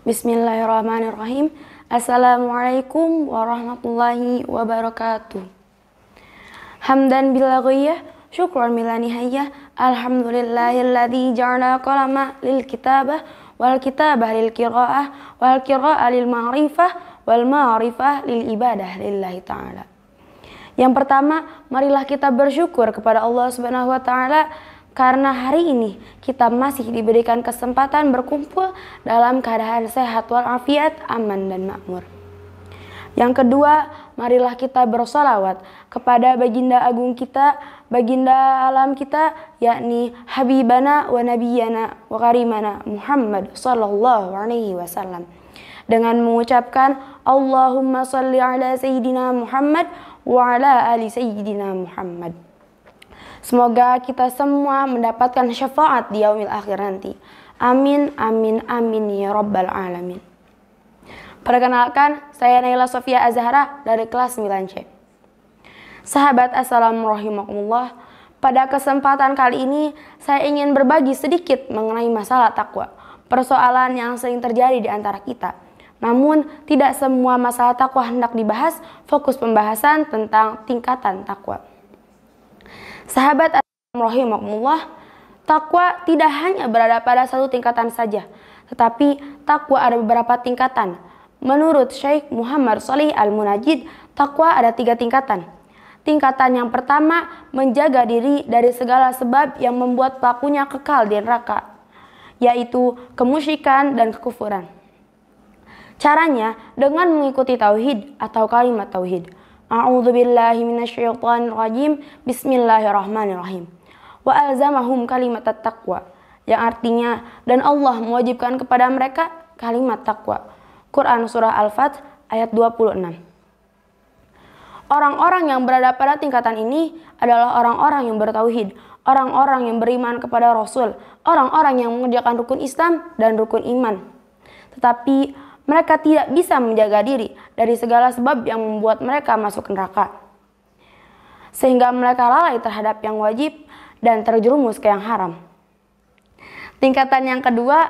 Bismillahirrahmanirrahim. Assalamualaikum warahmatullahi wabarakatuh. Hamdan bila ghayyah, syukran bila nihayah. Alhamdulillahilladzi ja'ala qalama lil kitabah wal kitabah lil qiraah wal qiraah lil ma'rifah wal ma'rifah lil ibadah lillahi ta'ala. Yang pertama, marilah kita bersyukur kepada Allah Subhanahu wa taala karena hari ini kita masih diberikan kesempatan berkumpul dalam keadaan sehat walafiat, aman dan makmur. Yang kedua, marilah kita bersolawat kepada baginda agung kita, baginda alam kita, yakni Habibana wa Nabiyana wa Karimana Muhammad sallallahu alaihi wasallam. Dengan mengucapkan Allahumma salli ala Sayyidina Muhammad wa ala ali Sayyidina Muhammad. Semoga kita semua mendapatkan syafaat di yaumil akhir nanti. Amin, amin, amin ya rabbal alamin. Perkenalkan, saya Naila Sofia Azhara dari kelas 9C. Sahabat, assalamualaikum. Pada kesempatan kali ini, saya ingin berbagi sedikit mengenai masalah takwa. Persoalan yang sering terjadi di antara kita. Namun, tidak semua masalah takwa hendak dibahas. Fokus pembahasan tentang tingkatan takwa. Sahabat, rahimahumullah, takwa tidak hanya berada pada satu tingkatan saja, tetapi takwa ada beberapa tingkatan. Menurut Syekh Muhammad Shalih Al-Munajjid, takwa ada 3 tingkatan. Tingkatan yang pertama, menjaga diri dari segala sebab yang membuat pelakunya kekal di neraka, yaitu kemusyrikan dan kekufuran. Caranya dengan mengikuti tauhid atau kalimat tauhid. A'udzubillahi minasyaitonirrajim. Bismillahirrahmanirrahim. Wa alzamahum kalimat taqwa, yang artinya dan Allah mewajibkan kepada mereka kalimat takwa. Quran surah Al-Fat ayat 26. Orang-orang yang berada pada tingkatan ini adalah orang-orang yang bertauhid, orang-orang yang beriman kepada Rasul, orang-orang yang mengerjakan rukun Islam dan rukun iman. Tetapi mereka tidak bisa menjaga diri dari segala sebab yang membuat mereka masuk neraka, sehingga mereka lalai terhadap yang wajib dan terjerumus ke yang haram. Tingkatan yang kedua,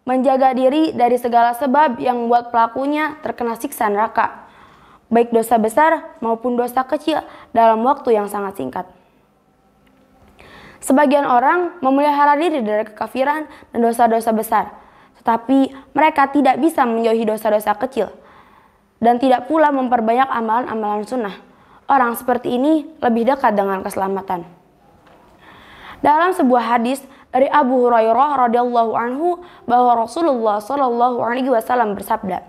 menjaga diri dari segala sebab yang membuat pelakunya terkena siksa neraka, baik dosa besar maupun dosa kecil dalam waktu yang sangat singkat. Sebagian orang memelihara diri dari kekafiran dan dosa-dosa besar, tetapi mereka tidak bisa menjauhi dosa-dosa kecil dan tidak pula memperbanyak amalan-amalan sunnah. Orang seperti ini lebih dekat dengan keselamatan. Dalam sebuah hadis dari Abu Hurairah radhiyallahu anhu bahwa Rasulullah shallallahu alaihi wasallam bersabda,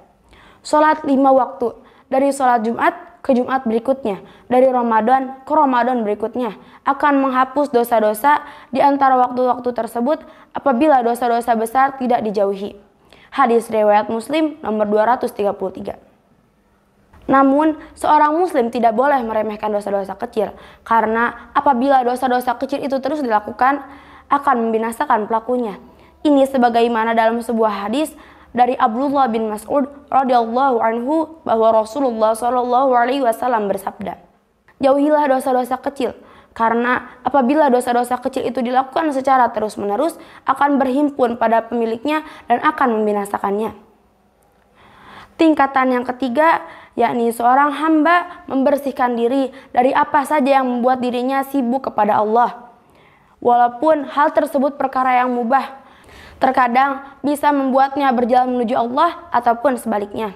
"Salat 5 waktu dari salat Jumat ke Jumat berikutnya, dari Ramadan ke Ramadan berikutnya, akan menghapus dosa-dosa di antara waktu-waktu tersebut apabila dosa-dosa besar tidak dijauhi." Hadis riwayat Muslim nomor 233. Namun, seorang muslim tidak boleh meremehkan dosa-dosa kecil, karena apabila dosa-dosa kecil itu terus dilakukan akan membinasakan pelakunya. Ini sebagaimana dalam sebuah hadis dari Abdullah bin Mas'ud radhiyallahu anhu bahwa Rasulullah shallallahu alaihi wasallam bersabda, "Jauhilah dosa-dosa kecil, karena apabila dosa-dosa kecil itu dilakukan secara terus-menerus akan berhimpun pada pemiliknya dan akan membinasakannya." Tingkatan yang ketiga, yakni seorang hamba membersihkan diri dari apa saja yang membuat dirinya sibuk kepada Allah, walaupun hal tersebut perkara yang mubah. Terkadang bisa membuatnya berjalan menuju Allah ataupun sebaliknya.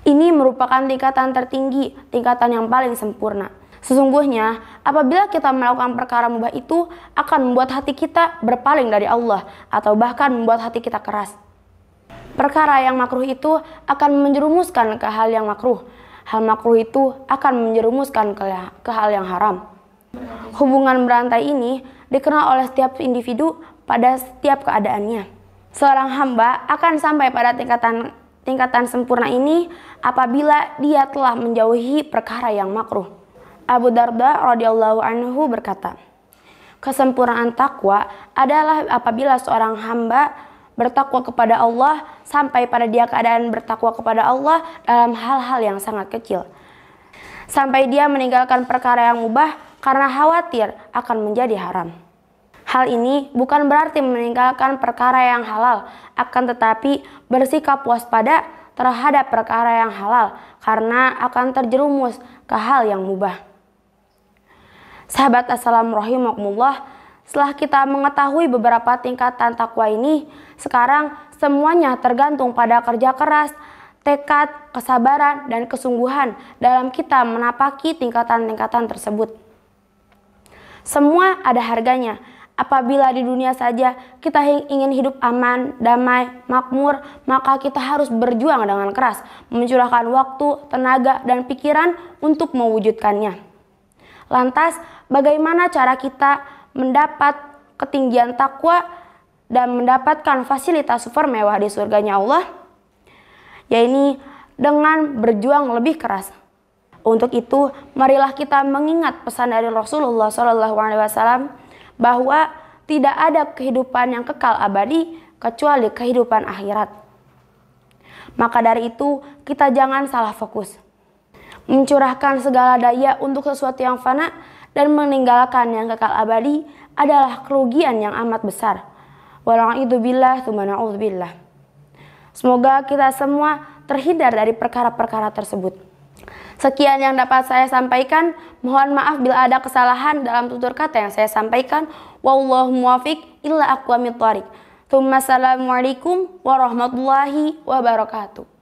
Ini merupakan tingkatan tertinggi, tingkatan yang paling sempurna. Sesungguhnya apabila kita melakukan perkara mubah itu akan membuat hati kita berpaling dari Allah atau bahkan membuat hati kita keras. Perkara yang makruh itu akan menjerumuskan ke hal yang makruh. Hal makruh itu akan menjerumuskan ke hal yang haram. Hubungan berantai ini dikenal oleh setiap individu pada setiap keadaannya. Seorang hamba akan sampai pada tingkatan sempurna ini apabila dia telah menjauhi perkara yang makruh. Abu Darda radhiyallahu anhu berkata, "Kesempurnaan takwa adalah apabila seorang hamba bertakwa kepada Allah sampai pada dia keadaan bertakwa kepada Allah dalam hal-hal yang sangat kecil, sampai dia meninggalkan perkara yang mubah karena khawatir akan menjadi haram." Hal ini bukan berarti meninggalkan perkara yang halal, akan tetapi bersikap waspada terhadap perkara yang halal karena akan terjerumus ke hal yang mubah. Sahabat Assalamu rahimakumullah, setelah kita mengetahui beberapa tingkatan takwa ini, sekarang semuanya tergantung pada kerja keras, tekad, kesabaran, dan kesungguhan dalam kita menapaki tingkatan-tingkatan tersebut. Semua ada harganya. Apabila di dunia saja kita ingin hidup aman, damai, makmur, maka kita harus berjuang dengan keras, mencurahkan waktu, tenaga, dan pikiran untuk mewujudkannya. Lantas, bagaimana cara kita mendapat ketinggian takwa dan mendapatkan fasilitas super mewah di surganya Allah? Yaitu dengan berjuang lebih keras. Untuk itu, marilah kita mengingat pesan dari Rasulullah SAW bahwa tidak ada kehidupan yang kekal abadi kecuali kehidupan akhirat. Maka dari itu, kita jangan salah fokus. Mencurahkan segala daya untuk sesuatu yang fana dan meninggalkan yang kekal abadi adalah kerugian yang amat besar. Wala'idzubillah tsumma na'udzubillah. Semoga kita semua terhindar dari perkara-perkara tersebut. Sekian yang dapat saya sampaikan. Mohon maaf bila ada kesalahan dalam tutur kata yang saya sampaikan. Wallahu muwafiq illa aqwamit thoriq. Assalamualaikum warahmatullahi wabarakatuh.